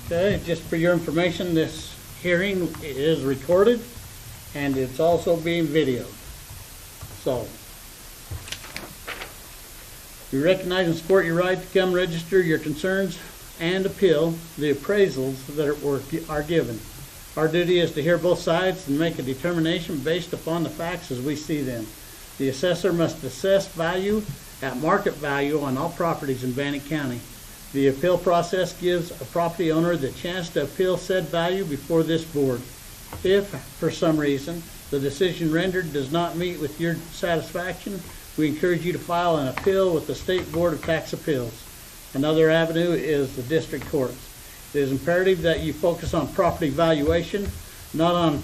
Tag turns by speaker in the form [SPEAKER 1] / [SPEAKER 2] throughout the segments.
[SPEAKER 1] Okay, just for your information, this hearing is recorded and it's also being videoed. So, we recognize and support your right to come register your concerns and appeal the appraisals that are given. Our duty is to hear both sides and make a determination based upon the facts as we see them. The assessor must assess value at market value on all properties in Bannock County. The appeal process gives a property owner the chance to appeal said value before this board. If, for some reason, the decision rendered does not meet with your satisfaction, we encourage you to file an appeal with the State Board of Tax Appeals. Another avenue is the district courts. It is imperative that you focus on property valuation, not on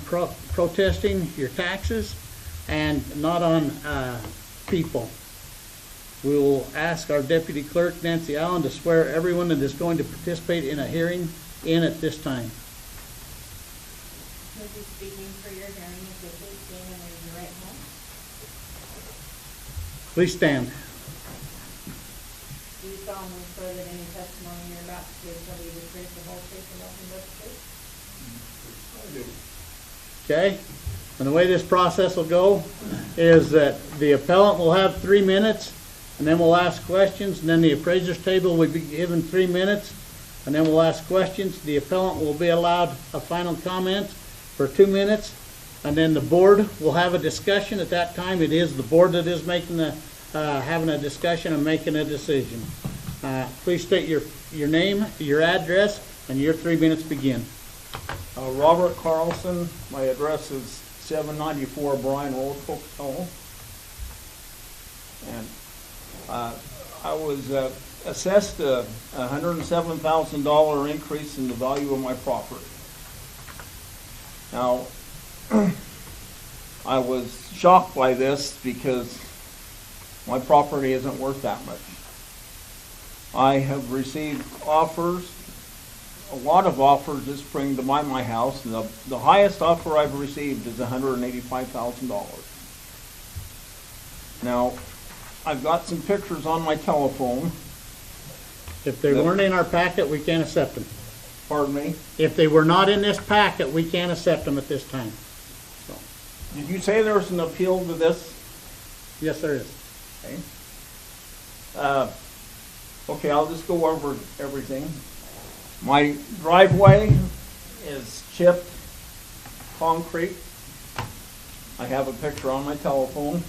[SPEAKER 1] protesting your taxes, and not on people. We will ask our Deputy Clerk, Nancy Allen, to swear everyone that is going to participate in a hearing in at this time.
[SPEAKER 2] You'll be speaking for your hearing if you please stand and raise your right hand.
[SPEAKER 1] Please stand.
[SPEAKER 2] Do you solemnly swear that any testimony you're about to give shall be the truth, the whole truth, and nothing but the truth?
[SPEAKER 3] I do.
[SPEAKER 1] Okay? And the way this process will go is that the appellant will have 3 minutes, and then we'll ask questions, and then the appraiser's table will be given 3 minutes, and then we'll ask questions. The appellant will be allowed a final comment for 2 minutes, and then the board will have a discussion at that time. It is the board that is making the having a discussion and making a decision. Please state your name, your address, and your 3 minutes begin.
[SPEAKER 3] Robert Carlson. My address is 794 Bryan Road, Oklahoma. And I was assessed a $107,000 increase in the value of my property. Now, I was shocked by this because my property isn't worth that much. I have received offers, a lot of offers this spring to buy my house, and the highest offer I've received is $185,000. Now, I've got some pictures on my telephone.
[SPEAKER 1] If they weren't in our packet, we can't accept them.
[SPEAKER 3] Pardon me?
[SPEAKER 1] If they were not in this packet, we can't accept them at this time. So,
[SPEAKER 3] Did you say there was an appeal to this?
[SPEAKER 1] yes, there is.
[SPEAKER 3] Okay. Okay, I'll just go over everything. My driveway is chipped concrete. I have a picture on my telephone.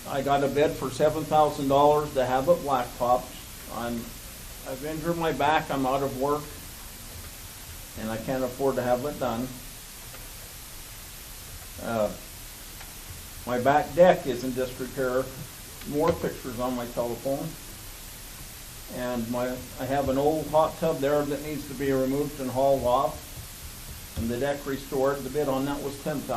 [SPEAKER 3] I got a bid for $7,000 to have it blacktopped. I've injured my back. I'm out of work, and I can't afford to have it done. My back deck is in disrepair. More pictures on my telephone. And I have an old hot tub there that needs to be removed and hauled off, and the deck restored. The bid on that was $10,000.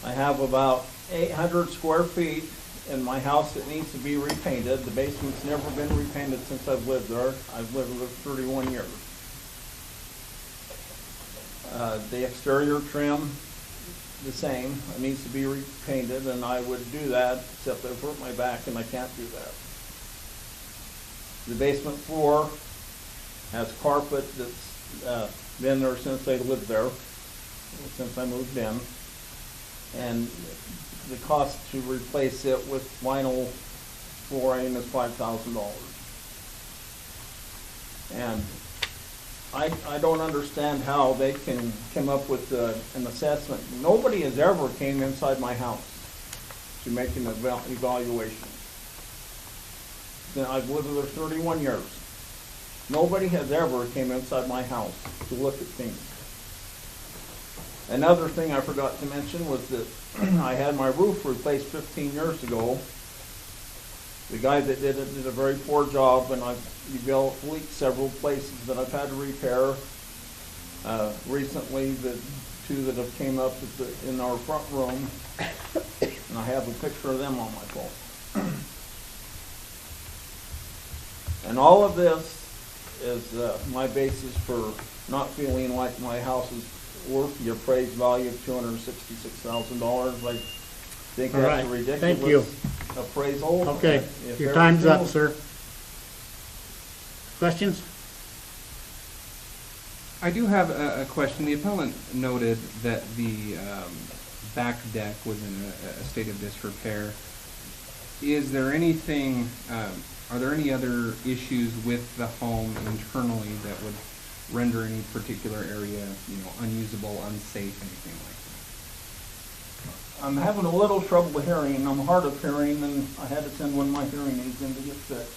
[SPEAKER 3] I have about 800 square feet in my house that needs to be repainted. The basement's never been repainted since I've lived there. I've lived there 31 years. The exterior trim, the same. It needs to be repainted, and I would do that, except I've hurt my back and I can't do that. The basement floor has carpet that's been there since I lived there, since I moved in. And the cost to replace it with vinyl flooring is $5,000. And I don't understand how they can come up with an assessment. Nobody has ever came inside my house to make an evaluation. I've lived there 31 years. Nobody has ever came inside my house to look at things. Another thing I forgot to mention was that I had my roof replaced 15 years ago. The guy that did it did a very poor job, and I've developed leaks several places that I've had to repair. Recently, the two that have came up in our front room, and I have a picture of them on my phone. And all of this is my basis for not feeling like my house is worth the appraised value of $266,000. I think that's ridiculous.
[SPEAKER 1] Thank you.
[SPEAKER 3] appraisal.
[SPEAKER 1] Okay,
[SPEAKER 3] If
[SPEAKER 1] your time's up,
[SPEAKER 3] everything-
[SPEAKER 1] sir. Questions?
[SPEAKER 4] I do have a question. The appellant noted that the back deck was in a state of disrepair. Is there anything, are there any other issues with the home internally that would render any particular area, unusable, unsafe, anything like
[SPEAKER 3] I'm having a little trouble hearing. I'm hard of hearing, and I had to send one of my hearing aids in to get fixed.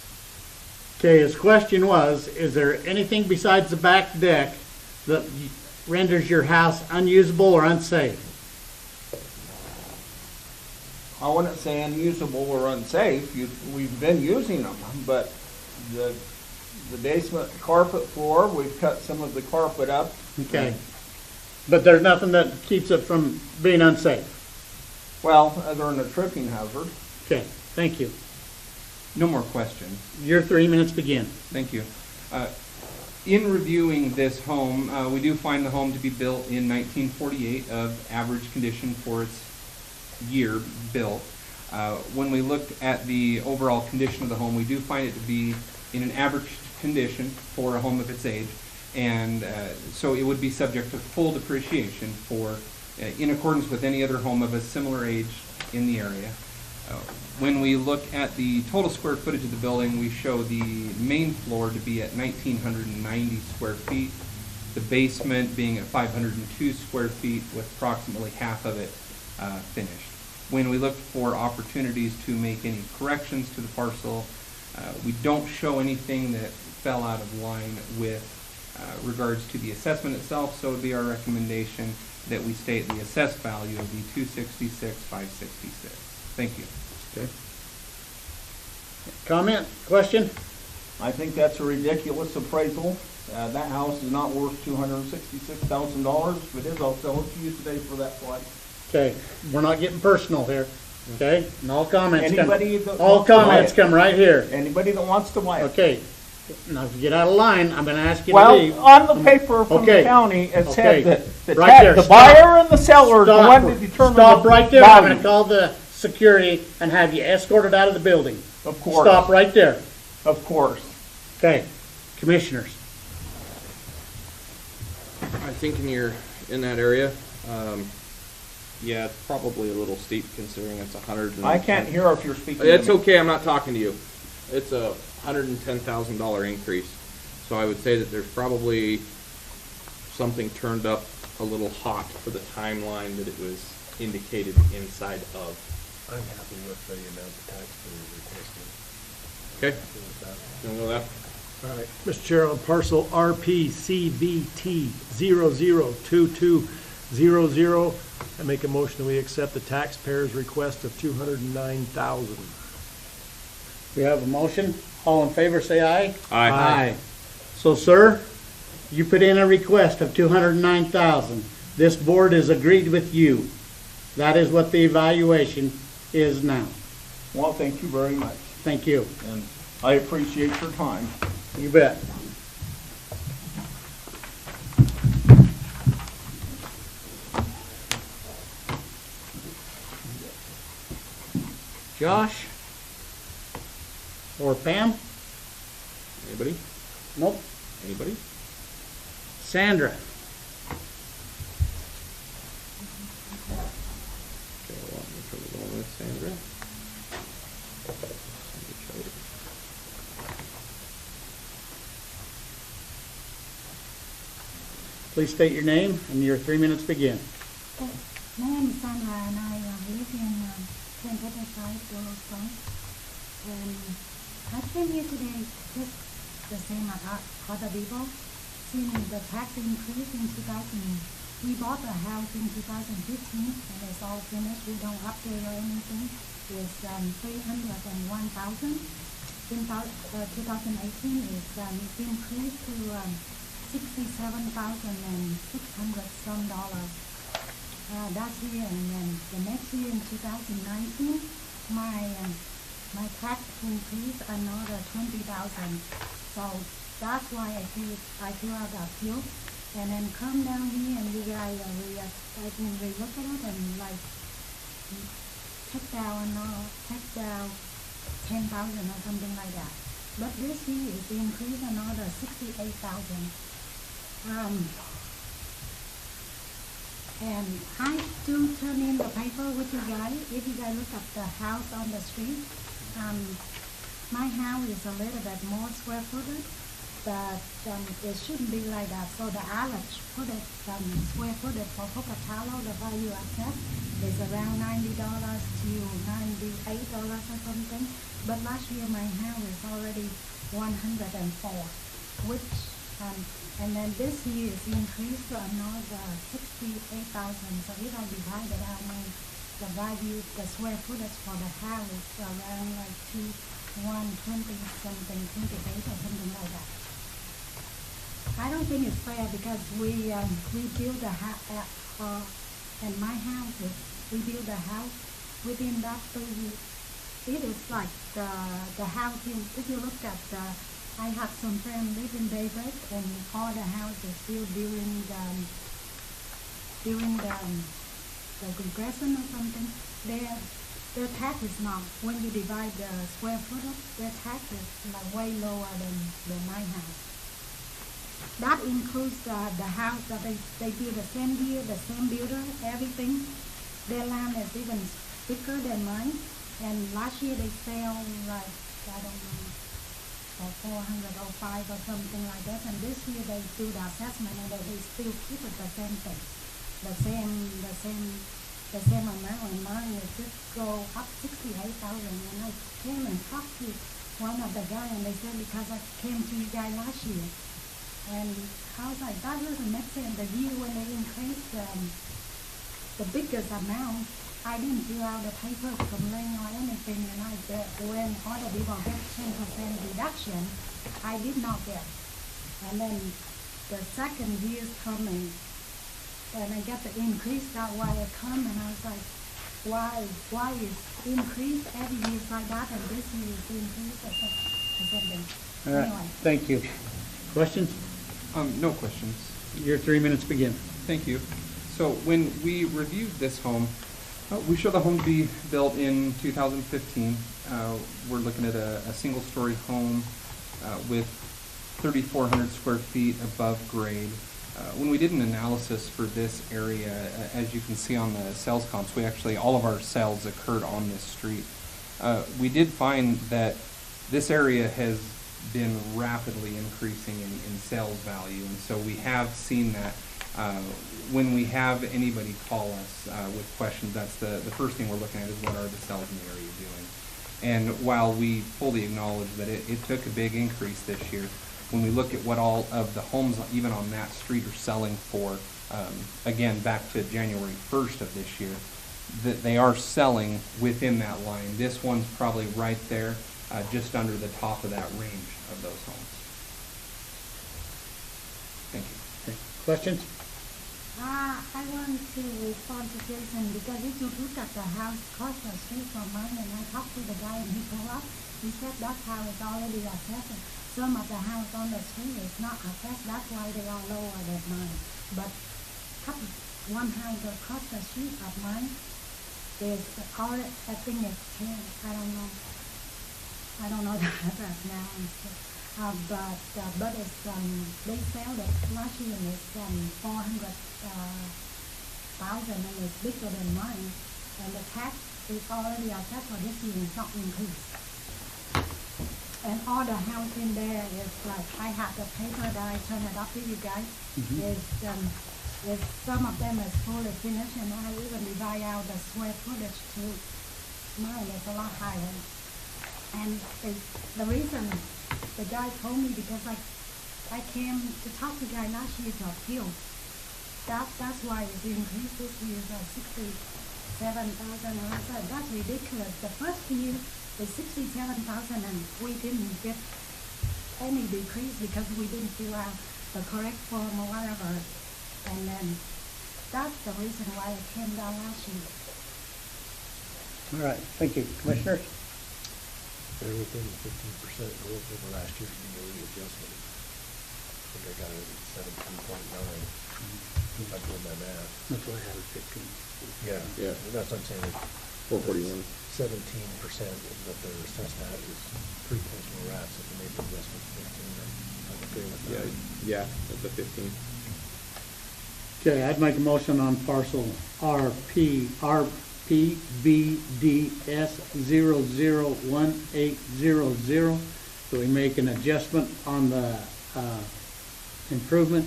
[SPEAKER 1] Okay, his question was, is there anything besides the back deck that renders your house unusable or unsafe?
[SPEAKER 3] I wouldn't say unusable or unsafe. We've been using them, but the basement carpet floor, we've cut some of the carpet up.
[SPEAKER 1] Okay. But there's nothing that keeps it from being unsafe?
[SPEAKER 3] Well, other than a tripping hazard.
[SPEAKER 1] Okay, thank you.
[SPEAKER 4] that? No more questions.
[SPEAKER 1] Your 3 minutes begin.
[SPEAKER 4] Thank you. In reviewing this home, we do find the home to be built in 1948 of average condition for its year built. When we looked at the overall condition of the home, we do find it to be in an average condition for a home of its age, and so it would be subject to full depreciation for, in accordance with any other home of a similar age in the area. When we look at the total square footage of the building, we show the main floor to be at 1,990 square feet, the basement being at 502 square feet with approximately half of it finished. When we look for opportunities to make any corrections to the parcel, we don't show anything that fell out of line with regards to the assessment itself, so it would be our recommendation that we state the assessed value of the $266,566. Thank you.
[SPEAKER 1] Okay. Comment, question?
[SPEAKER 3] I think that's a ridiculous appraisal. That house is not worth $266,000. If it is, I'll sell it to you today for that price.
[SPEAKER 1] Okay, we're not getting personal here, okay? And all comments
[SPEAKER 3] Anybody that
[SPEAKER 1] all
[SPEAKER 3] wants to buy
[SPEAKER 1] comments
[SPEAKER 3] it.
[SPEAKER 1] come right here.
[SPEAKER 3] Anybody that wants to buy it.
[SPEAKER 1] Okay, now if you get out of line, I'm gonna ask you to
[SPEAKER 3] Well,
[SPEAKER 1] leave.
[SPEAKER 3] on the paper from
[SPEAKER 1] Okay.
[SPEAKER 3] the county, it
[SPEAKER 1] Okay.
[SPEAKER 3] said that
[SPEAKER 1] Right there.
[SPEAKER 3] the
[SPEAKER 1] Stop.
[SPEAKER 3] buyer and the seller are the
[SPEAKER 1] Stop.
[SPEAKER 3] one that determine
[SPEAKER 1] Stop
[SPEAKER 3] the
[SPEAKER 1] right there. I'm gonna
[SPEAKER 3] value.
[SPEAKER 1] call the security and have you escorted out of the building.
[SPEAKER 3] Of course.
[SPEAKER 1] Stop right there.
[SPEAKER 3] Of course.
[SPEAKER 1] Okay, commissioners.
[SPEAKER 5] I think you're in that area. Yeah, it's probably a little steep considering it's 100.
[SPEAKER 3] I can't hear if you're speaking.
[SPEAKER 5] It's
[SPEAKER 3] to me.
[SPEAKER 5] okay. I'm not talking to you. It's a $110,000 increase. So I would say that there's probably something turned up a little hot for the timeline that it was indicated inside of.
[SPEAKER 6] I'm happy with the amount of taxpayers requested.
[SPEAKER 5] Okay. You want to go that?
[SPEAKER 6] All right, Mr. Chair, on parcel RPCVT 002200, I make a motion that we accept the taxpayer's request of $209,000.
[SPEAKER 1] We have a motion. All in favor, say aye.
[SPEAKER 5] Aye.
[SPEAKER 1] So, sir, you put in a request of $209,000. This board has agreed with you. That is what the evaluation is now.
[SPEAKER 3] Well, thank you very much.
[SPEAKER 1] Thank you.
[SPEAKER 3] And I appreciate your time.
[SPEAKER 1] You bet. Josh? Or Pam?
[SPEAKER 5] Anybody?
[SPEAKER 1] Nope.
[SPEAKER 5] Anybody?
[SPEAKER 1] Sandra?
[SPEAKER 5] Okay, well, I'm going to go with Sandra.
[SPEAKER 1] Please state your name and your 3 minutes begin.
[SPEAKER 7] My name is Sandra and I live in 1035 Yellowstone. And I came here today just the same as other people. Since the tax increase in 2000, we bought a house in 2015 and it's all finished. We don't update or anything. It's $301,000. In 2018, it's increased to $67,600 some dollars. That's year, and then the next year in 2019, my tax increased another $20,000. So that's why I feel out the appeal, and then come down here and you guys I can relook at it and like take down 10,000 or something like that. But this year it's increased another 68,000. And I do turn in the paper with you guys. If you guys look at the house on the street, my house is a little bit more square footage, but it shouldn't be like that. So the average square footage for Pocatello, the value assessed is around $90 to $98 or something. But last year my house is already 104, which and then this year it's increased to another 68,000. So if I divide it out, the value, the square footage for the house is around like 120 something, 28 or something like that. I don't think it's fair because we build the house, and my house we build the house within that 3 years. It is like the house. If you look at I have some friends live in David, and all the houses built during the regression or something. Their tax is not. When you divide the square footage, their tax is like way lower than my house. That includes the house that they build the same year, the same builder, everything. Their land is even bigger than mine. And last year they sell like, I don't know, for 405 or something like that. And this year they do the assessment and they still keep it the same thing, the same amount. And mine is just go up 68,000. And I came and talked to one of the guys, and they said because I came to you guys last year. And I was like, that doesn't make sense. The year when they increased the biggest amount, I didn't fill out the paper to complain or anything, and when other people get 10% reduction, I did not get. And then the second year's coming, and I get the increase that way I come, and I was like, why is increase every year like that, and this year is increased or something.
[SPEAKER 1] All right,
[SPEAKER 7] Anyway.
[SPEAKER 1] thank you. Questions?
[SPEAKER 4] No questions.
[SPEAKER 1] Your 3 minutes begin.
[SPEAKER 4] Thank you. So when we reviewed this home, we show the home to be built in 2015. We're looking at a single-story home with 3,400 square feet above grade. When we did an analysis for this area, as you can see on the sales comps, all of our sales occurred on this street. We did find that this area has been rapidly increasing in sales value, and so we have seen that. When we have anybody call us with questions, that's the first thing we're looking at is what are the sales in the area doing. And while we fully acknowledge that it took a big increase this year, when we look at what all of the homes even on that street are selling for, again, back to January 1st of this year, that they are selling within that line. This one's probably right there, just under the top of that range of those homes. Thank you.
[SPEAKER 1] Okay. Questions?
[SPEAKER 7] I want to respond to Jason because if you look at the house across the street from mine, and I talked to the guy and he told us, he said that house is already assessed. Some of the house on the street is not assessed, that's why they are lower than mine. But one house across the street of mine is already, I think it's 10, I don't know the address now. But it's they sell it last year and it's 400,000 and it's bigger than mine, and the tax is already assessed for this year, it's not increased. And all the house in there is like, I have the paper that I turn it up to you guys. Is some of them is fully finished, and I even divide out the square footage too. Mine is a lot higher. And the reason the guy told me, because I came to talk to the guy last year to appeal. That's why it increased this year to 67,000. And I said, that's ridiculous. The first year is 67,000 and we didn't get any decrease because we didn't fill out the correct form or whatever. And then that's the reason why it came down last year.
[SPEAKER 1] All right, thank you. Commissioners?
[SPEAKER 6] They're within the 15% growth over last year from the readjustment. I think I got it at 17.9. If I did my math.
[SPEAKER 1] That's why I had it 15.
[SPEAKER 6] Yeah,
[SPEAKER 5] Yeah.
[SPEAKER 6] that's what I'm saying.
[SPEAKER 5] 441.
[SPEAKER 6] 17% that they're assessed at is pretty close to where we're at, so if we make the adjustment to 15, I'm okay with that.
[SPEAKER 5] Yeah, at the 15.
[SPEAKER 1] Okay, I'd make a motion on parcel RPBDS 001800, so we make an adjustment on the improvement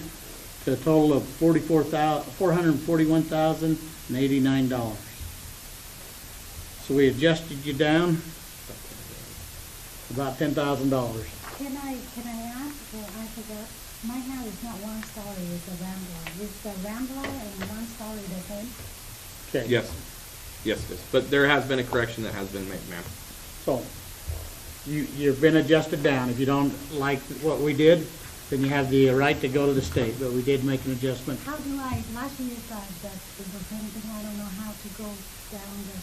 [SPEAKER 1] to a total of $441,089. So we adjusted you down about $10,000.
[SPEAKER 7] Can I ask, I forgot, my house is not one story, it's a rambler. Is the rambler and one story the same?
[SPEAKER 1] Okay.
[SPEAKER 5] Yes, yes, it is. But there has been a correction that has been made, ma'am.
[SPEAKER 1] So, you've been adjusted down. If you don't like what we did, then you have the right to go to the state, but we did make an adjustment.
[SPEAKER 7] How do last year that it was same thing, I don't know how to go down the.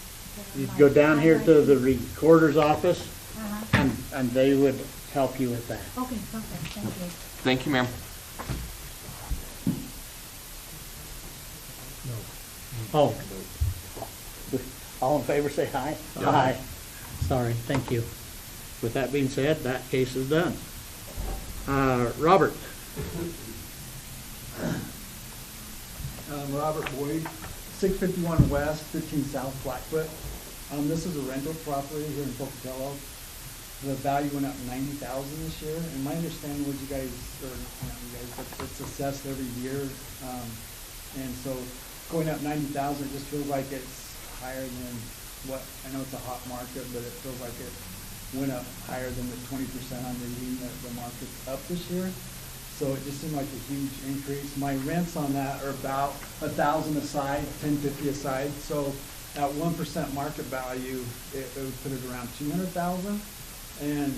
[SPEAKER 1] You'd
[SPEAKER 7] like,
[SPEAKER 1] go down here to
[SPEAKER 7] highway.
[SPEAKER 1] the recorder's office,
[SPEAKER 7] Uh-huh.
[SPEAKER 1] and they would help you with that.
[SPEAKER 7] Okay, perfect, thank you.
[SPEAKER 5] Thank you, ma'am.
[SPEAKER 6] No.
[SPEAKER 1] Oh. All in favor, say aye.
[SPEAKER 5] Yeah.
[SPEAKER 1] Aye. Sorry, thank you. With that being said, that case is done. Robert?
[SPEAKER 8] Robert Boyd, 651 West, 15 South Blackfoot. This is a rental property here in Pocatello. The value went up 90,000 this year, and my understanding was you guys, or not you guys, but it's assessed every year. And so going up 90,000, it just feels like it's higher than what, I know it's a hot market, but it feels like it went up higher than the 20% I'm reading that the market's up this year. So it just seemed like a huge increase. My rents on that are about 1,000 aside, 1050 aside. So at 1% market value, it would put it around 200,000. And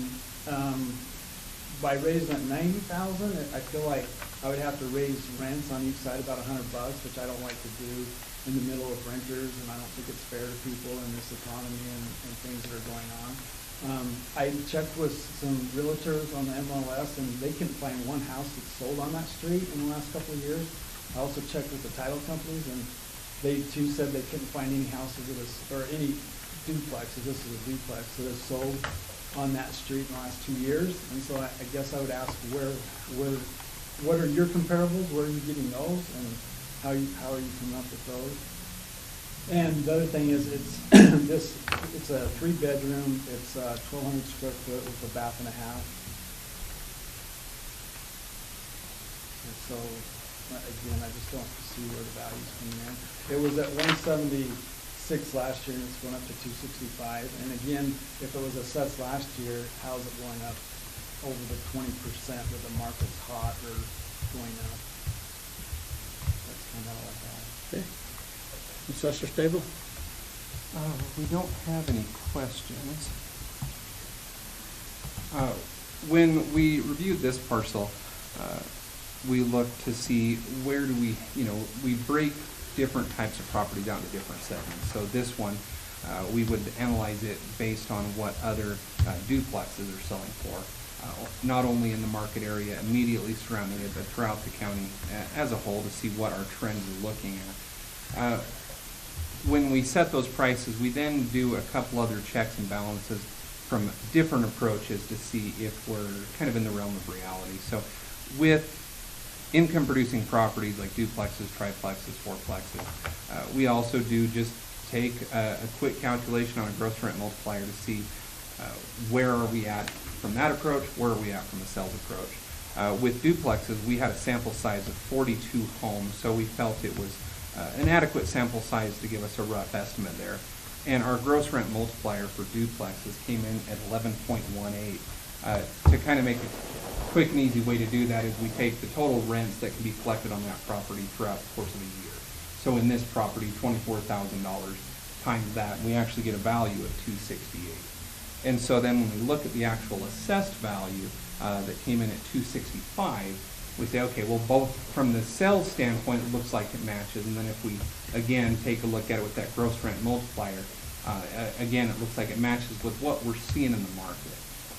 [SPEAKER 8] by raising it 90,000, I feel like I would have to raise rents on each side about $100, which I don't like to do in the middle of renters, and I don't think it's fair to people in this economy and things that are going on. I checked with some realtors on the MLS, and they couldn't find one house that's sold on that street in the last couple of years. I also checked with the title companies, and they too said they couldn't find any houses that is, or any duplexes, this is a duplex, that is sold on that street in the last 2 years. And so I guess I would ask what are your comparables? Where are you getting those, and how are you coming up with those? And the other thing is, it's it's a 3-bedroom. It's 1,200 square foot with a bath and a half. And so again, I just don't see where the value's coming in. It was at 176 last year, and it's going up to 265. And again, if it was assessed last year, how's it going up over the 20% that the market's hot or going up? That's kind of all I have.
[SPEAKER 1] Okay. Assessor Stable?
[SPEAKER 4] We don't have any questions. When we reviewed this parcel, we looked to see where do we break different types of property down to different segments. So this one, we would analyze it based on what other duplexes are selling for, not only in the market area immediately surrounding it, but throughout the county as a whole, to see what our trends are looking at. When we set those prices, we then do a couple other checks and balances from different approaches to see if we're kind of in the realm of reality. So with income producing properties like duplexes, triplexes, fourplexes, we also do just take a quick calculation on a gross rent multiplier to see where are we at from that approach, where are we at from the sales approach. With duplexes, we had a sample size of 42 homes, so we felt it was an adequate sample size to give us a rough estimate there. And our gross rent multiplier for duplexes came in at 11.18. To kind of make a quick and easy way to do that is we take the total rents that can be collected on that property throughout the course of a year. So in this property, $24,000 times that, we actually get a value of $268. And so then when we look at the actual assessed value that came in at $265, we say, okay, well, both from the sales standpoint, it looks like it matches. And then if we, again, take a look at it with that gross rent multiplier, again, it looks like it matches with what we're seeing in the market.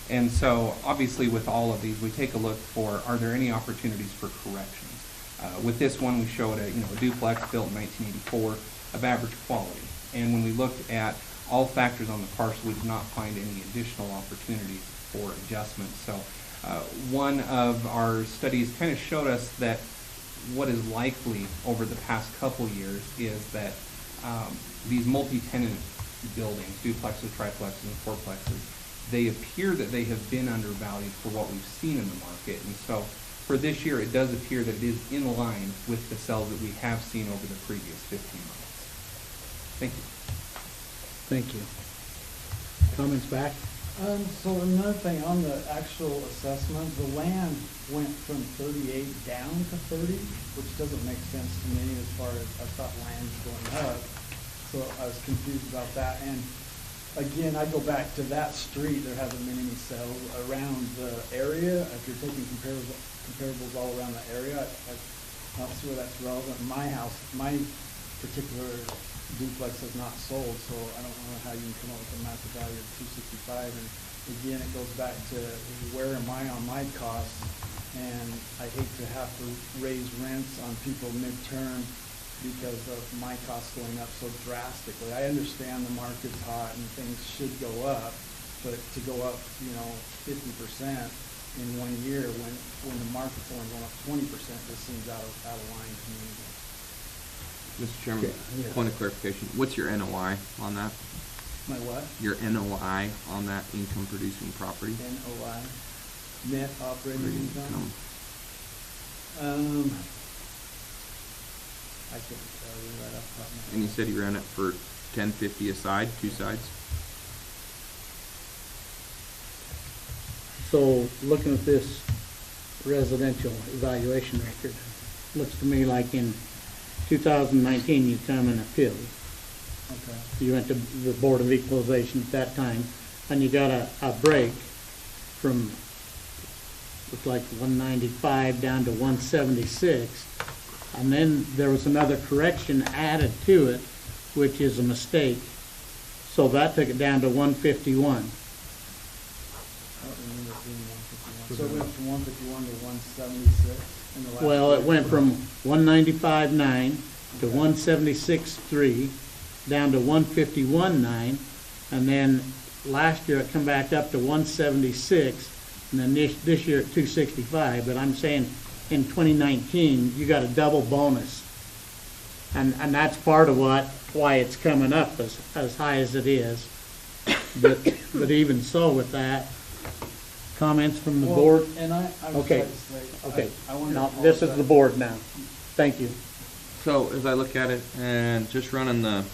[SPEAKER 4] And so, obviously, with all of these, we take a look for, are there any opportunities for corrections? With this one, we showed a duplex built in 1984 of average quality. And when we looked at all factors on the parcel, we did not find any additional opportunities for adjustment. So one of our studies kind of showed us that what is likely over the past couple years is that these multi-tenant buildings, duplexes, triplexes, and fourplexes, they appear that they have been undervalued for what we've seen in the market. And so for this year, it does appear that it is in line with the sales that we have seen over the previous 15 months. Thank you.
[SPEAKER 1] Thank you. Comments back?
[SPEAKER 8] So another thing, on the actual assessment, the land went from 38 down to 30, which doesn't make sense to me as far as, I thought land was going up. So I was confused about that. And again, I go back to that street, there hasn't been any sales around the area. If you're taking comparables all around the area, I don't see where that's relevant. My house, my particular duplex has not sold, so I don't know how you can come up with a market value of 265. And again, it goes back to where am I on my costs? And I hate to have to raise rents on people midterm because of my costs going up so drastically. I understand the market's hot and things should go up, but to go up, 50% in 1 year when the market's only going up 20%, this seems out of line to me.
[SPEAKER 5] Mr. Chairman,
[SPEAKER 1] Yeah.
[SPEAKER 5] point of clarification, what's your NOI on that?
[SPEAKER 8] My what?
[SPEAKER 5] Your NOI on that income producing property?
[SPEAKER 8] NOI, net operating income. I couldn't tell you right off the top of my head.
[SPEAKER 5] And you said you ran it for $10.50 a side, two sides?
[SPEAKER 1] So, looking at this residential evaluation record, looks to me like in 2019 you come and appealed.
[SPEAKER 8] Okay.
[SPEAKER 1] You went to the Board of Equalization at that time, and you got a break from, looked like 195 down to 176. And then there was another correction added to it, which is a mistake. So that took it down to 151.
[SPEAKER 8] I don't remember it being 151. So it went from 151 to 176 in the last.
[SPEAKER 1] Well, it
[SPEAKER 8] year?
[SPEAKER 1] went from 195.9 to 176.3, down to 151.9, and then last year it come back up to 176, and then this year at 265. But I'm saying in 2019 you got a double bonus, and that's part of why it's coming up as high as it is. But even so, with that, comments from the board.
[SPEAKER 8] And I was
[SPEAKER 1] Okay.
[SPEAKER 8] trying to say,
[SPEAKER 1] Okay,
[SPEAKER 8] I wanted to
[SPEAKER 1] now this is the
[SPEAKER 8] apologize.
[SPEAKER 1] board now. Thank you.
[SPEAKER 5] So as I look at it and just running the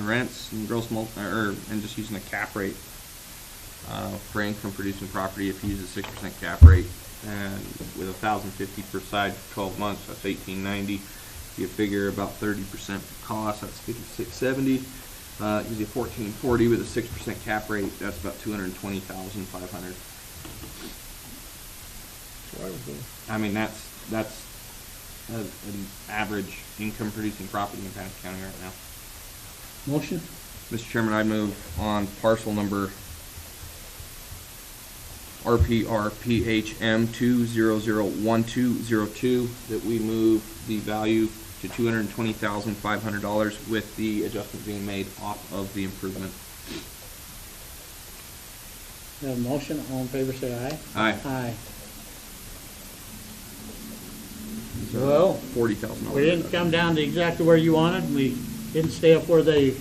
[SPEAKER 5] rents and and just using the cap rate for income producing property, if you use a 6% cap rate and with $1,050 per side for 12 months, that's $1,890. You figure about 30% cost, that's $5,670. Use a $1,440 with a 6% cap rate, that's about $220,500. I mean, that's an average income producing property in Bannock County right now.
[SPEAKER 1] Motion?
[SPEAKER 5] Mr. Chairman, I move on parcel number RPRPHM 2001202 that we move the value to $220,500 with the adjustment being made off of the improvement.
[SPEAKER 1] We have a motion. All in favor, say aye.
[SPEAKER 5] Aye.
[SPEAKER 1] Aye. Well,
[SPEAKER 5] $40,000.
[SPEAKER 1] we didn't come down to exactly where you wanted. We didn't stay up where they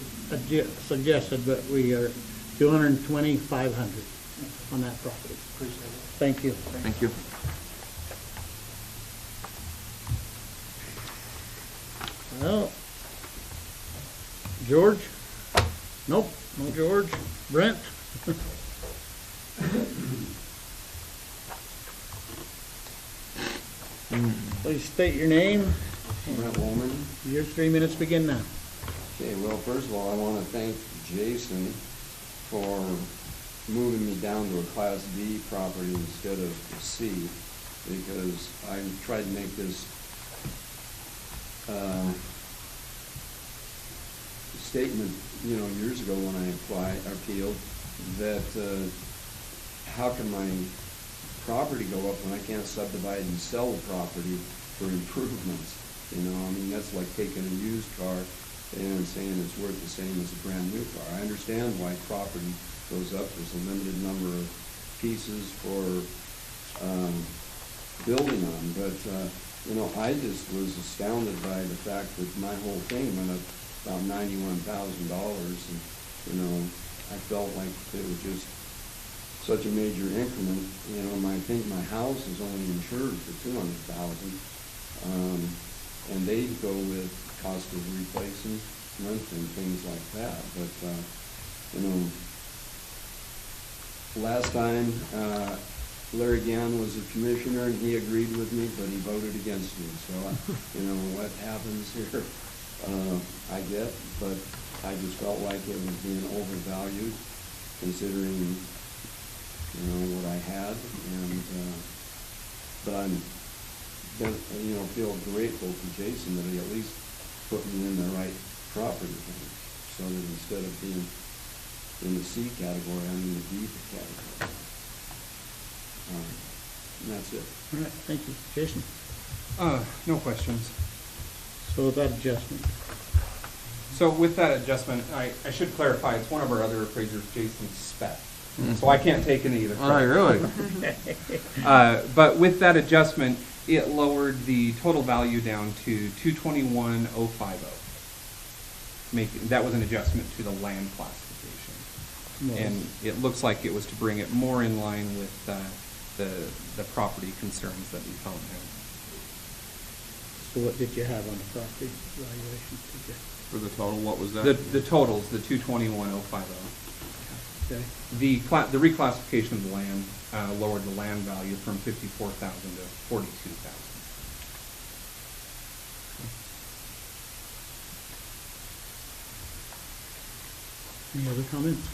[SPEAKER 1] suggested, but we are $220,500 on that property.
[SPEAKER 8] Appreciate it.
[SPEAKER 1] Thank you.
[SPEAKER 5] Thank you.
[SPEAKER 1] Well, George? Nope, no George. Brent? Please state your name.
[SPEAKER 9] Brent Woolman.
[SPEAKER 1] Your 3 minutes begin now.
[SPEAKER 9] Okay, well, first of all, I want to thank Jason for moving me down to a Class B property instead of C, because I tried to make this statement, years ago when I appealed, that how can my property go up when I can't subdivide and sell the property for improvements? That's like taking a used car and saying it's worth the same as a brand new car. I understand why property goes up. There's a limited number of pieces for building on, but, you know, I just was astounded by the fact that my whole thing went up about $91,000, and, you know, I felt like it was just such a major increment. You know, I think my house is only insured for $200,000, and they go with cost of replacement and things like that. But you know, last time Larry Gann was a commissioner, and he agreed with me, but he voted against me. So you know what happens here, I get, but I just felt like it was being overvalued, considering you know what I had, and but I'm you know feel grateful to Jason that he at least put me in the right property thing, so that instead of being in the C category, I'm in the D category. And that's it.
[SPEAKER 1] All right, thank you. Jason?
[SPEAKER 4] No questions.
[SPEAKER 1] So with that adjustment,
[SPEAKER 4] So with that adjustment, I should clarify, it's one of our other appraisers, Jason Speck. So I can't take any of the credit.
[SPEAKER 5] really?
[SPEAKER 4] But with that adjustment, it lowered the total value down to $221,050. That was an adjustment to the land classification. And it looks like it was to bring it more in line with the property concerns that we found there.
[SPEAKER 1] so what did you have on the property valuation?
[SPEAKER 5] For the total, what was that?
[SPEAKER 4] The totals, the $221,050.
[SPEAKER 1] Okay.
[SPEAKER 4] The reclassification of the land lowered the land value from $54,000 to $42,000.
[SPEAKER 1] Any other comments?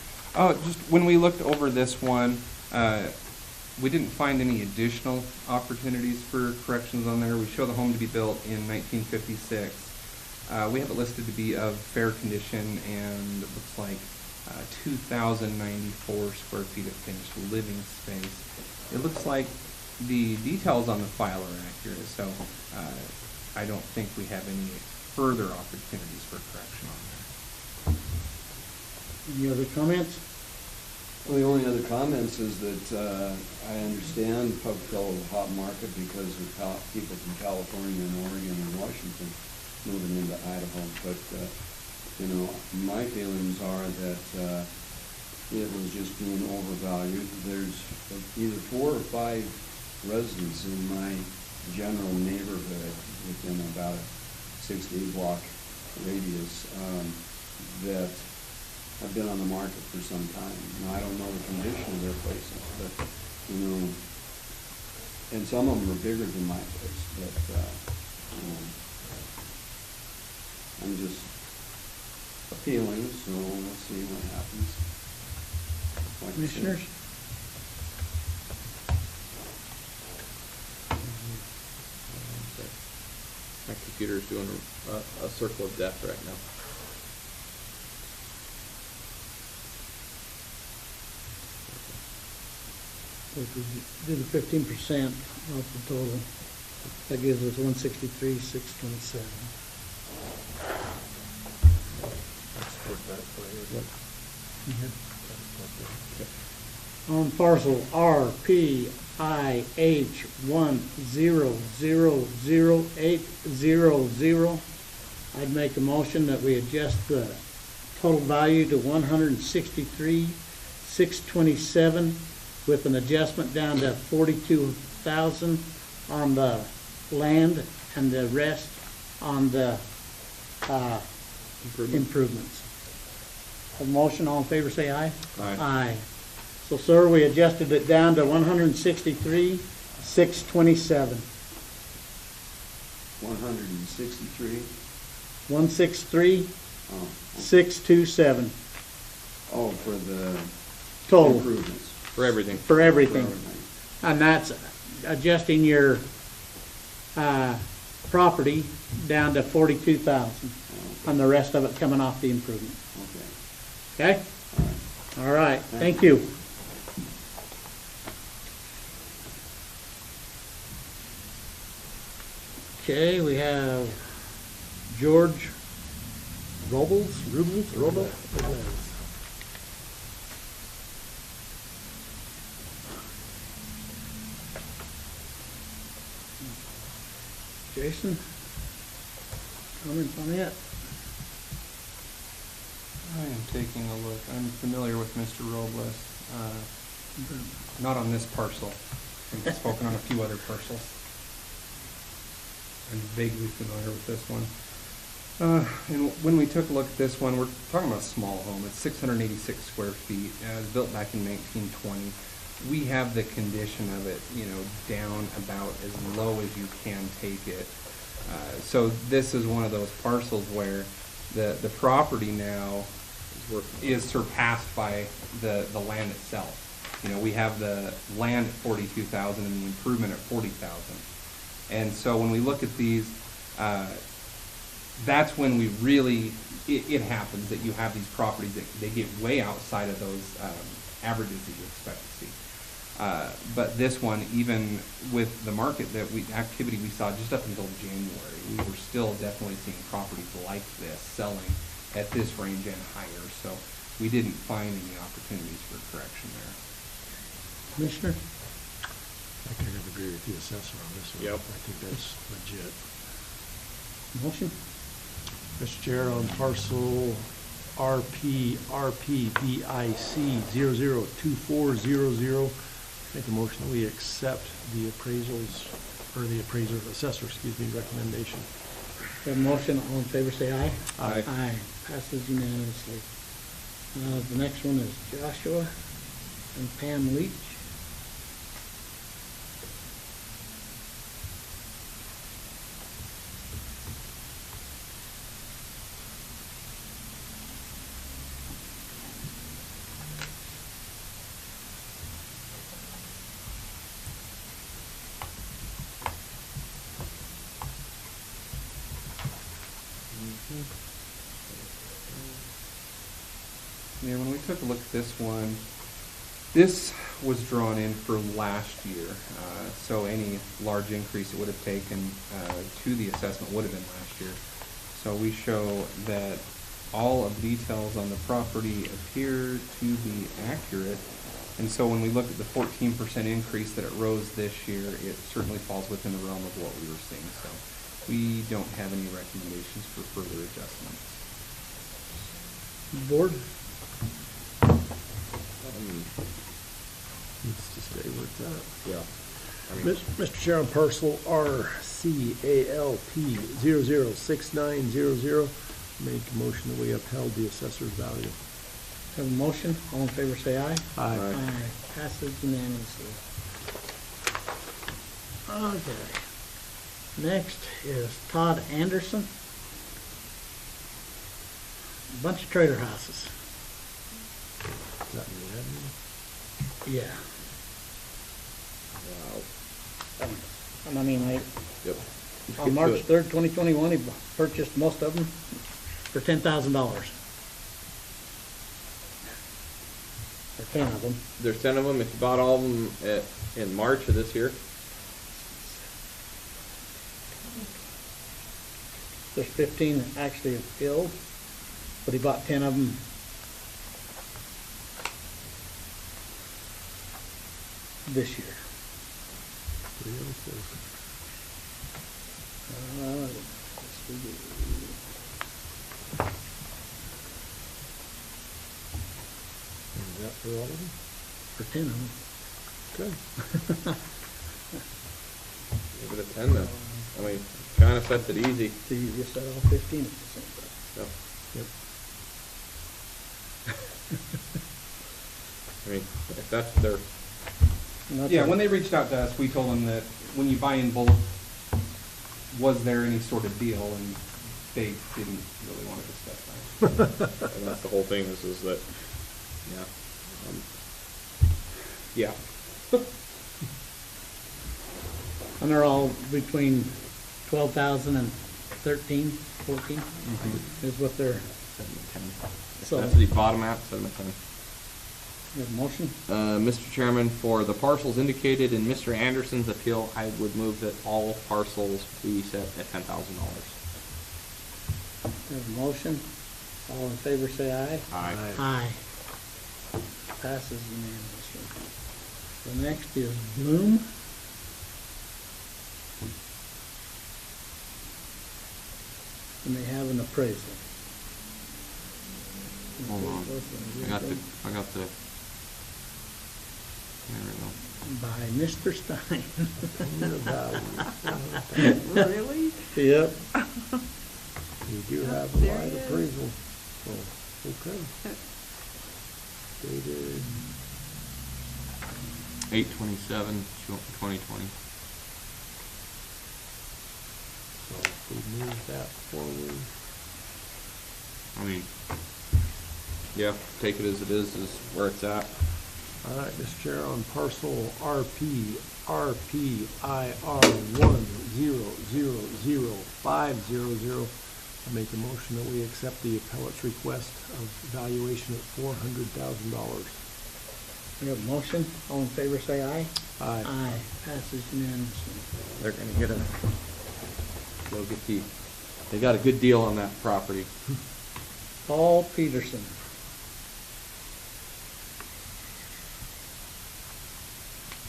[SPEAKER 4] Just when we looked over this one, we didn't find any additional opportunities for corrections on there. We show the home to be built in 1956. We have it listed to be of fair condition, and it looks like 2,094 square feet of finished living space. It looks like the details on the file are accurate, so I don't think we have any further opportunities for correction on there.
[SPEAKER 1] Any other comments?
[SPEAKER 9] Well, the only other comments is that I understand Pocatello is a hot market because of people from California and Oregon and Washington moving into Idaho. But, you know, my feelings are that it was just being overvalued. There's either 4 or 5 residents in my general neighborhood within about a 6 to 8 block radius that have been on the market for some time. Now, I don't know the condition of their places, but, you know, and some of them are bigger than my place, but I'm just appealing, so let's see what happens. Like I said,
[SPEAKER 1] Commissioners?
[SPEAKER 5] My computer's doing a circle of death right now.
[SPEAKER 1] So if we do the 15% of the total, that gives us 163,627.
[SPEAKER 6] That's what that for you.
[SPEAKER 1] On parcel RPIH 1000800, I'd make a motion that we adjust the total value to 163,627 with an adjustment down to 42,000 on the land and the rest on the improvements. A motion, all in favor say aye.
[SPEAKER 5] Aye.
[SPEAKER 1] Aye. So, sir, we adjusted it down to 163,627.
[SPEAKER 9] 163.
[SPEAKER 1] 163,627
[SPEAKER 9] Oh, for the
[SPEAKER 1] total
[SPEAKER 9] improvements.
[SPEAKER 5] For everything.
[SPEAKER 1] for everything.
[SPEAKER 9] For everything.
[SPEAKER 1] And that's adjusting your property down to 42,000, and the rest of it coming off the improvement.
[SPEAKER 9] Okay.
[SPEAKER 1] Okay?
[SPEAKER 9] All right.
[SPEAKER 1] All right,
[SPEAKER 9] Thank
[SPEAKER 1] thank you. Okay, we have George
[SPEAKER 6] Robles?
[SPEAKER 1] Jason? Comments on it?
[SPEAKER 4] I am taking a look. I'm familiar with Mr. Robles. Not on this parcel. I think I've spoken on a few other parcels. I'm vaguely familiar with this one. And when we took a look at this one, we're talking about a small home. It's 686 square feet. It was built back in 1920. We have the condition of it, down about as low as you can take it. So this is one of those parcels where the property now is surpassed by the land itself. We have the land at 42,000 and the improvement at 40,000. And so when we look at these, that's when we really, it happens that you have these properties that they get way outside of those averages that you expect to see. But this one, even with the market activity we saw just up until January, we were still definitely seeing properties like this selling at this range and higher. So we didn't find any opportunities for correction there.
[SPEAKER 1] Commissioner?
[SPEAKER 6] I kind of agree with the assessor on this one.
[SPEAKER 5] Yep.
[SPEAKER 6] I think that's legit.
[SPEAKER 1] Motion?
[SPEAKER 6] Mr. Chair, on parcel RPBIC 002400, make a motion that we accept the assessor's recommendation.
[SPEAKER 1] Have a motion, all in favor say aye.
[SPEAKER 6] Aye.
[SPEAKER 1] Aye, passes unanimously. The next one is Joshua and Pam Leach.
[SPEAKER 4] Yeah, when we took a look at this one, this was drawn in for last year. So any large increase it would have taken to the assessment would have been last year. So we show that all of the details on the property appear to be accurate. And so when we look at the 14% increase that it rose this year, it certainly falls within the realm of what we were seeing. So we don't have any recommendations for further adjustments.
[SPEAKER 1] Board?
[SPEAKER 6] Needs to stay where it's at.
[SPEAKER 5] Yeah.
[SPEAKER 6] Mr. Chair, on parcel RCALP 006900, make a motion that we upheld the assessor's value.
[SPEAKER 1] Have a motion, all in favor say aye.
[SPEAKER 6] Aye.
[SPEAKER 1] Aye, passes unanimously. Okay. Next is Todd Anderson. Bunch of trailer houses.
[SPEAKER 6] Is that in the admin?
[SPEAKER 1] Yeah.
[SPEAKER 5] Wow.
[SPEAKER 1] And I mean,
[SPEAKER 5] Yep.
[SPEAKER 1] on March 3rd, 2021, he purchased most of them for $10,000. Or 10 of them.
[SPEAKER 5] There's 10 of them. If you bought all of them in March of this year,
[SPEAKER 1] There's 15 that actually are filled, but he bought 10 of them. This year.
[SPEAKER 6] 306.
[SPEAKER 1] Let's see.
[SPEAKER 6] Is that for all of them?
[SPEAKER 1] For 10 of them.
[SPEAKER 6] Good.
[SPEAKER 5] give it a 10 then. I mean, kind of sets it easy.
[SPEAKER 1] So you just said all 15 at the same time.
[SPEAKER 5] Yep.
[SPEAKER 6] Yep.
[SPEAKER 5] I mean, if that's their,
[SPEAKER 1] And that's
[SPEAKER 4] Yeah,
[SPEAKER 1] all.
[SPEAKER 4] when they reached out to us, we told them that when you buy in bulk, was there any sort of deal, and they didn't really want to discuss that.
[SPEAKER 5] and that's the whole thing is that, yeah.
[SPEAKER 1] And they're all between 12,000 and 13, 14 is what they're,
[SPEAKER 5] 7 to 10.
[SPEAKER 1] So-
[SPEAKER 5] That's the bottom at, 7 to 10.
[SPEAKER 1] you have a motion?
[SPEAKER 5] Mr. Chairman, for the parcels indicated in Mr. Anderson's appeal, I would move that all parcels be set at $10,000.
[SPEAKER 1] You have a motion? All in favor, say aye.
[SPEAKER 5] Aye.
[SPEAKER 1] Aye. Passes unanimously. The next is Bloom. And they have an appraisal.
[SPEAKER 5] Hold on. I got the, there we go.
[SPEAKER 1] By Mr. Stein.
[SPEAKER 6] Really?
[SPEAKER 1] Yep.
[SPEAKER 6] You do have a
[SPEAKER 2] There
[SPEAKER 6] live
[SPEAKER 2] it is.
[SPEAKER 6] appraisal, so, okay. Dated,
[SPEAKER 5] 8/27/2020.
[SPEAKER 6] so if we move that forward.
[SPEAKER 5] I mean, yeah, take it as it is where it's at.
[SPEAKER 6] All right, Mr. Chair, on parcel RPIR1000500, I make a motion that we accept the appellate's request of valuation at $400,000.
[SPEAKER 1] We have a motion. All in favor, say aye.
[SPEAKER 6] Aye.
[SPEAKER 1] Aye. Passes unanimously.
[SPEAKER 5] They're gonna get they'll get they got a good deal on that property.
[SPEAKER 1] Paul Peterson.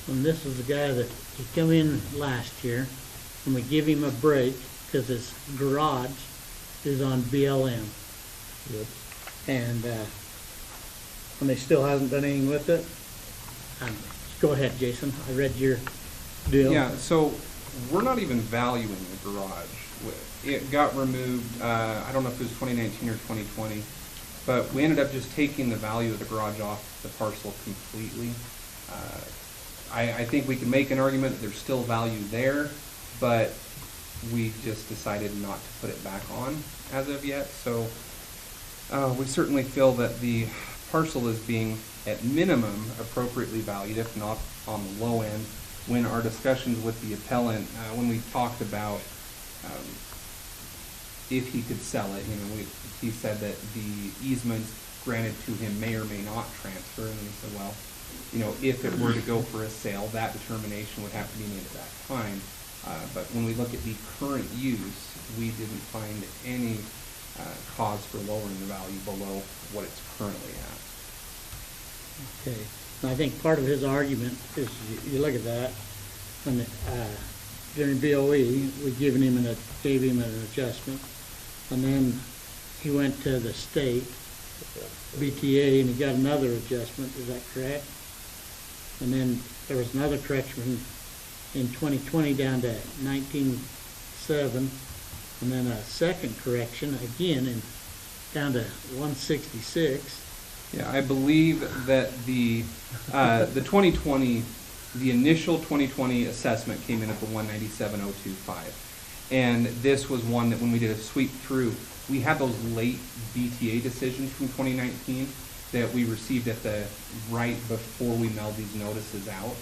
[SPEAKER 1] And this is the guy that, he come in last year, and we give him a break, because his garage is on BLM.
[SPEAKER 6] Yep.
[SPEAKER 1] And he still hasn't done anything with it. Go ahead, Jason, I read your deal.
[SPEAKER 4] Yeah, so we're not even valuing the garage. It got removed, I don't know if it was 2019 or 2020, but we ended up just taking the value of the garage off the parcel completely. I think we can make an argument that there's still value there, but we just decided not to put it back on as of yet. So we certainly feel that the parcel is being, at minimum, appropriately valued, if not on the low end. When our discussions with the appellant, when we talked about if he could sell it, he said that the easements granted to him may or may not transfer, and we said, well, if it were to go for a sale, that determination would have to be made at that time. But when we look at the current use, we didn't find any cause for lowering the value below what it's currently at.
[SPEAKER 1] Okay, and I think part of his argument is, you look at that, and during BOE, we gave him an adjustment, and then he went to the state, BTA, and he got another adjustment, is that correct? And then there was another correction in 2020 down to 19.7, and then a second correction again down to 166.
[SPEAKER 4] Yeah, I believe that the 2020, the initial 2020 assessment came in at the 197,025, and this was one that when we did a sweep through, we had those late BTA decisions from 2019 that we received at the right before we mailed these notices out,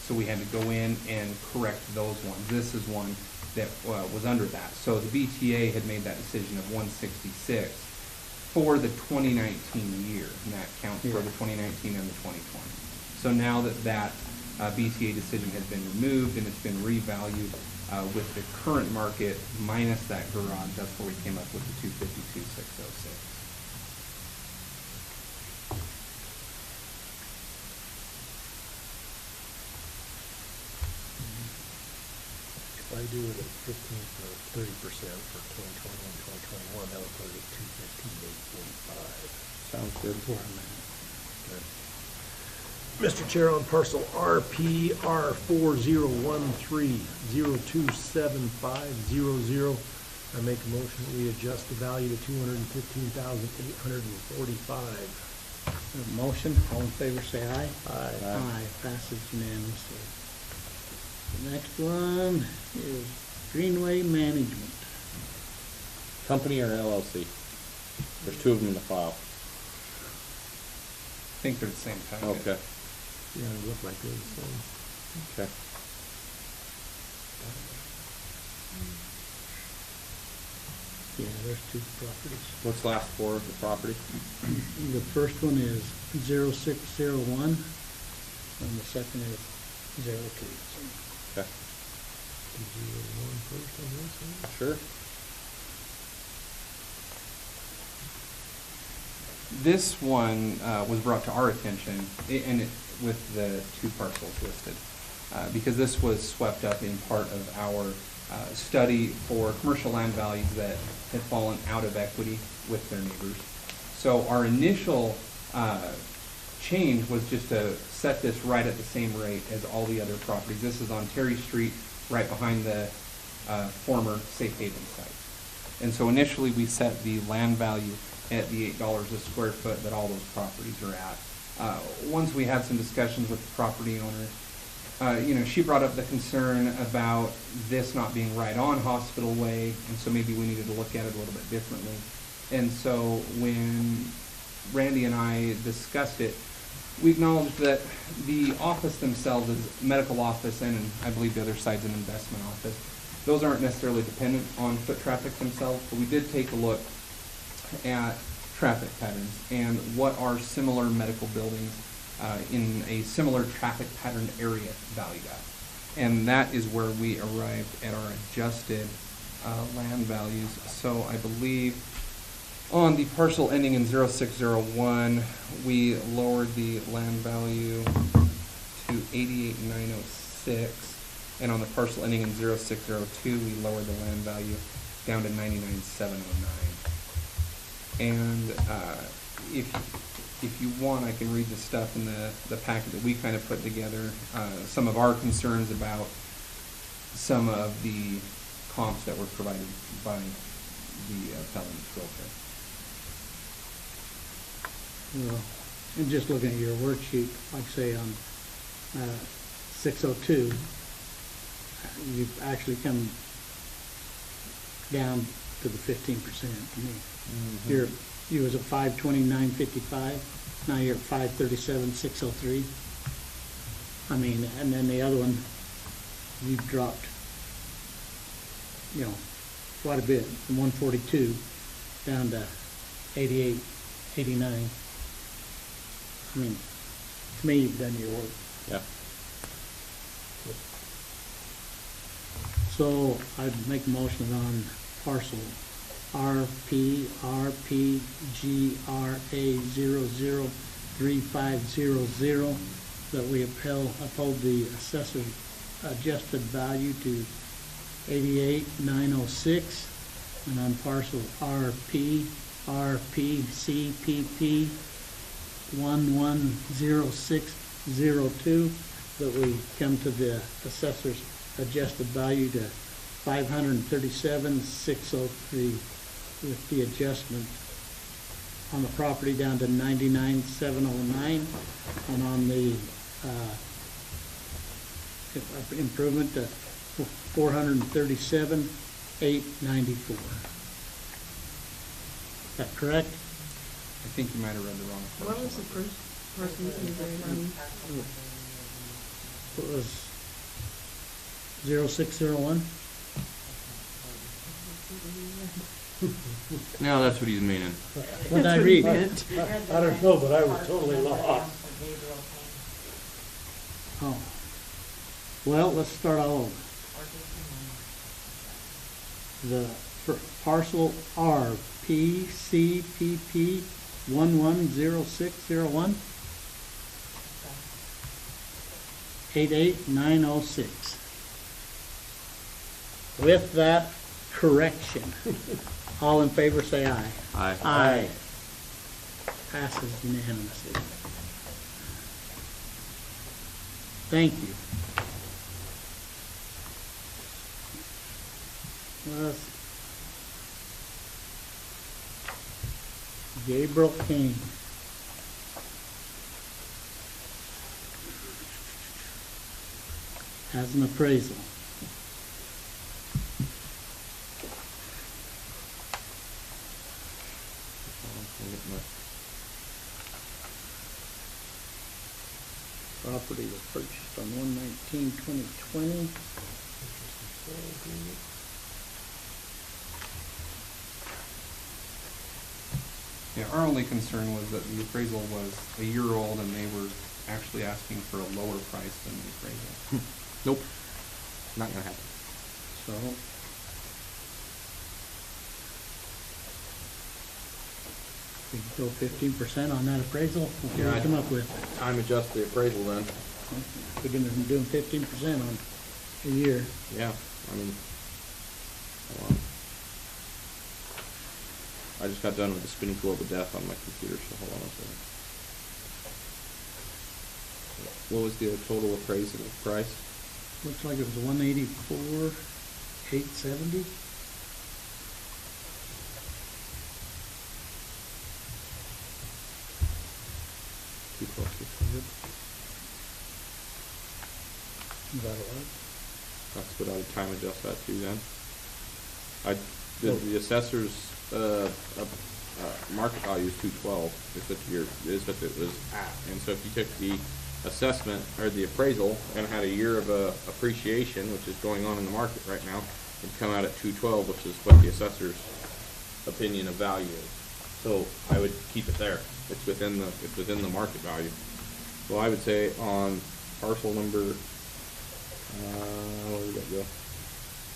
[SPEAKER 4] so we had to go in and correct those ones. This is one that was under that. So the BTA had made that decision of 166 for the 2019 year, and that counts for the 2019 and the 2020. So now that BTA decision has been removed and it's been revalued with the current market minus that garage, that's where we came up with the 252,606.
[SPEAKER 6] If I do it at 15 or 30% for 2021, that would put it at 215,845.
[SPEAKER 5] Sounds good.
[SPEAKER 1] That's where I'm at.
[SPEAKER 6] Mr. Chair, on parcel RPR4013027500, I make a motion that we adjust the value to $215,845.
[SPEAKER 1] Motion, all in favor, say aye.
[SPEAKER 6] Aye.
[SPEAKER 1] Aye, passes unanimously. The next one is Greenway Management.
[SPEAKER 5] Company or LLC? There's two of them in the file.
[SPEAKER 4] I think they're the same time.
[SPEAKER 5] Okay.
[SPEAKER 6] Yeah, it looked like it was the same.
[SPEAKER 5] Okay.
[SPEAKER 1] Yeah, there's two properties.
[SPEAKER 5] What's last four of the property?
[SPEAKER 1] The first one is 0601, and the second is 02.
[SPEAKER 5] Okay.
[SPEAKER 6] Did you go one first on this one?
[SPEAKER 5] Sure.
[SPEAKER 4] This one was brought to our attention, with the 2 parcels listed, because this was swept up in part of our study for commercial land values that had fallen out of equity with their neighbors. So our initial change was just to set this right at the same rate as all the other properties. This is on Terry Street, right behind the former Safe Haven site. And so initially we set the land value at the $8 a square foot that all those properties are at. Once we had some discussions with the property owner, she brought up the concern about this not being right on Hospital Way, and so maybe we needed to look at it a little bit differently. And so when Randy and I discussed it, we acknowledged that the office themselves is medical office, and I believe the other side's an investment office. Those aren't necessarily dependent on foot traffic themselves, but we did take a look at traffic patterns and what are similar medical buildings in a similar traffic pattern area valued at. And that is where we arrived at our adjusted land values. So I believe on the parcel ending in 0601, we lowered the land value to 88,906. And on the parcel ending in 0602, we lowered the land value down to 99,709. And if you want, I can read the stuff in the packet that we kind of put together, some of our concerns about some of the comps that were provided by the appellant realtor.
[SPEAKER 1] Well, and just looking at your worksheet, like say on 602, you've actually come down to the 15% to me.
[SPEAKER 3] Mm-hmm.
[SPEAKER 1] You was at 529.55, now you're at 537.603. I mean, and then the other one, you've dropped, quite a bit, from 142 down to 88, 89. I mean, to me, you've done your work.
[SPEAKER 5] Yeah.
[SPEAKER 1] So I'd make a motion on parcel RPRPGRA003500 that we uphold the assessor adjusted value to 88,906, and on parcel RPCPP 110602 that we come to the assessor's adjusted value to 537,603 with the adjustment on the property down to 99,709, and on the improvement to 437,894. Is that correct?
[SPEAKER 4] I think you might have read the wrong parcel.
[SPEAKER 10] What was the first person you very long?
[SPEAKER 1] It was 0601.
[SPEAKER 5] No, that's what he's meaning.
[SPEAKER 1] What did I read?
[SPEAKER 6] I don't know, but I was totally lost.
[SPEAKER 1] Oh. Well, let's start all over. The parcel R, PCPP 110601, 88906. With that correction, all in favor say aye.
[SPEAKER 5] Aye.
[SPEAKER 1] Aye. Passes unanimously. Thank you. Gabriel Kane. Has an appraisal. Property was purchased on 1/19/2020.
[SPEAKER 4] Yeah, our only concern was that the appraisal was a year old and they were actually asking for a lower price than the appraisal.
[SPEAKER 5] Nope. Not gonna happen.
[SPEAKER 1] So, We can go 15% on that appraisal, what do
[SPEAKER 5] Yeah,
[SPEAKER 1] we come up with?
[SPEAKER 5] Time adjust the appraisal then.
[SPEAKER 1] We're gonna be doing 15% on a year.
[SPEAKER 5] Yeah, I mean, hold on. I just got done with the spinning globe of death on my computer, so hold on a second. What was the total appraisal price?
[SPEAKER 1] Looks like it was 184, 870.
[SPEAKER 5] Two plus 600.
[SPEAKER 1] Is that right?
[SPEAKER 5] That's what I would time adjust that to then. The assessor's, market value is 212, is what it was at. And so if you took the assessment, or the appraisal, and had a year of, appreciation, which is going on in the market right now, it'd come out at 212, which is what the assessor's opinion of value is. So I would keep it there. It's within the market value. So I would say on parcel number, where did that go?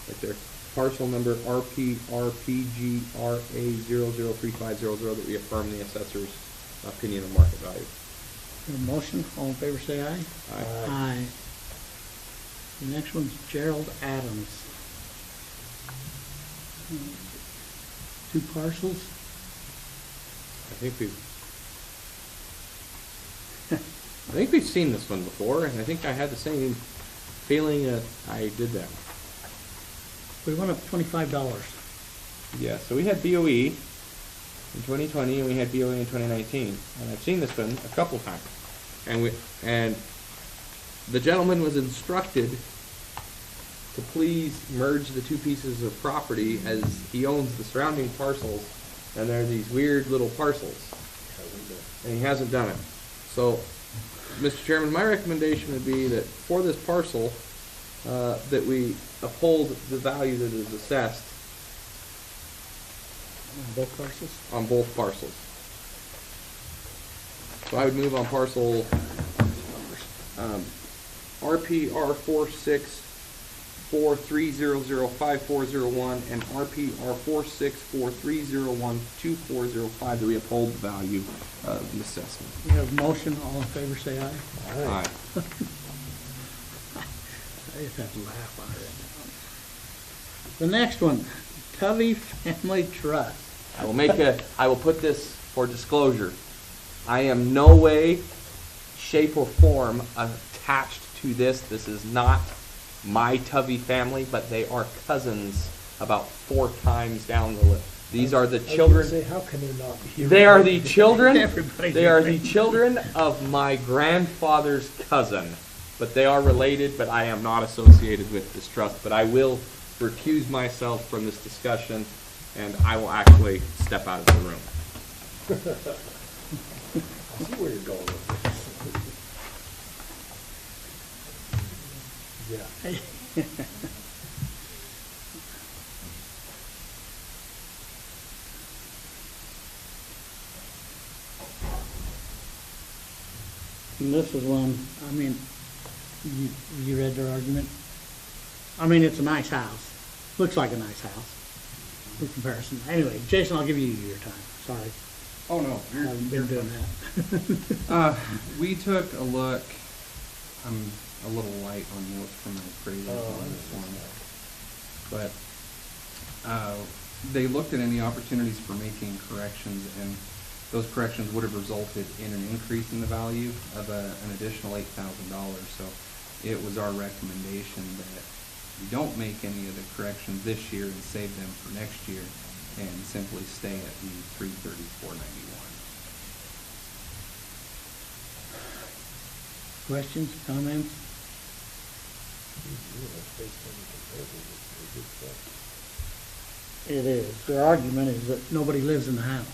[SPEAKER 5] Right there. Parcel number RPRPGRA003500 that we affirm the assessor's opinion of market value.
[SPEAKER 1] A motion, all in favor say aye.
[SPEAKER 5] Aye.
[SPEAKER 1] Aye. The next one's Gerald Adams. Two parcels.
[SPEAKER 5] I think we've seen this one before, and I think I had the same feeling that I did that.
[SPEAKER 1] We went up $25.
[SPEAKER 5] Yeah, so we had BOE in 2020, and we had BOE in 2019, and I've seen this one a couple times. And the gentleman was instructed to please merge the two pieces of property, as he owns the surrounding parcels, and they're these weird little parcels, and he hasn't done it. So, Mr. Chairman, my recommendation would be that for this parcel, that we uphold the value that is assessed
[SPEAKER 1] On both parcels?
[SPEAKER 5] on both parcels. So I would move on parcel RPR4643005401 and RPR4643012405 that we uphold the value of the assessment.
[SPEAKER 1] We have a motion, all in favor say aye.
[SPEAKER 5] Aye.
[SPEAKER 1] I just have to laugh on it. The next one, Covey Family Trust.
[SPEAKER 5] I will put this for disclosure. I am no way, shape, or form attached to this. This is not my Tovey family, but they are cousins about 4 times down the list. These are the children.
[SPEAKER 6] Say, how can there not be?
[SPEAKER 5] They are the children.
[SPEAKER 1] Everybody
[SPEAKER 5] They are the children of my grandfather's cousin, but they are related. But I am not associated with this trust. But I will recuse myself from this discussion, and I will actually step out of the room.
[SPEAKER 6] I see where you're going with this. Yeah.
[SPEAKER 1] And this is one, I mean, you read their argument? I mean, it's a nice house. Looks like a nice house in comparison. Anyway, Jason, I'll give you your time. Sorry.
[SPEAKER 4] Oh, no.
[SPEAKER 1] I haven't been doing that.
[SPEAKER 4] We took a look. I'm a little light on notes from my appraisals on this one. But they looked at any opportunities for making corrections, and those corrections would have resulted in an increase in the value of an additional $8,000. So it was our recommendation that we don't make any of the corrections this year and save them for next year, and simply stay at the $334.91.
[SPEAKER 1] Questions, comments? It is. Their argument is that nobody lives in the house.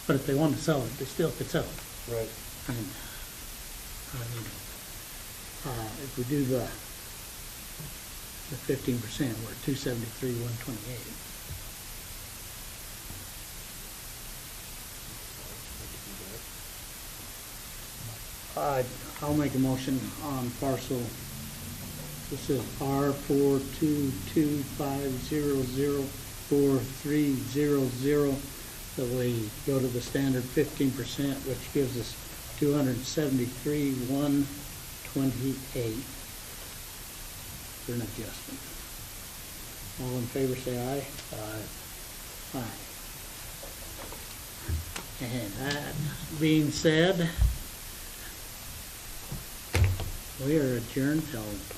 [SPEAKER 1] But if they want to sell it, they still could sell it.
[SPEAKER 6] Right.
[SPEAKER 1] And, if we do the 15%, we're at 273,128. I'll make a motion on parcel, this is R42250043000 So we go to the standard 15%, which gives us 273,128 for an adjustment. All in favor, say aye. Aye. And that being said, we are adjourned till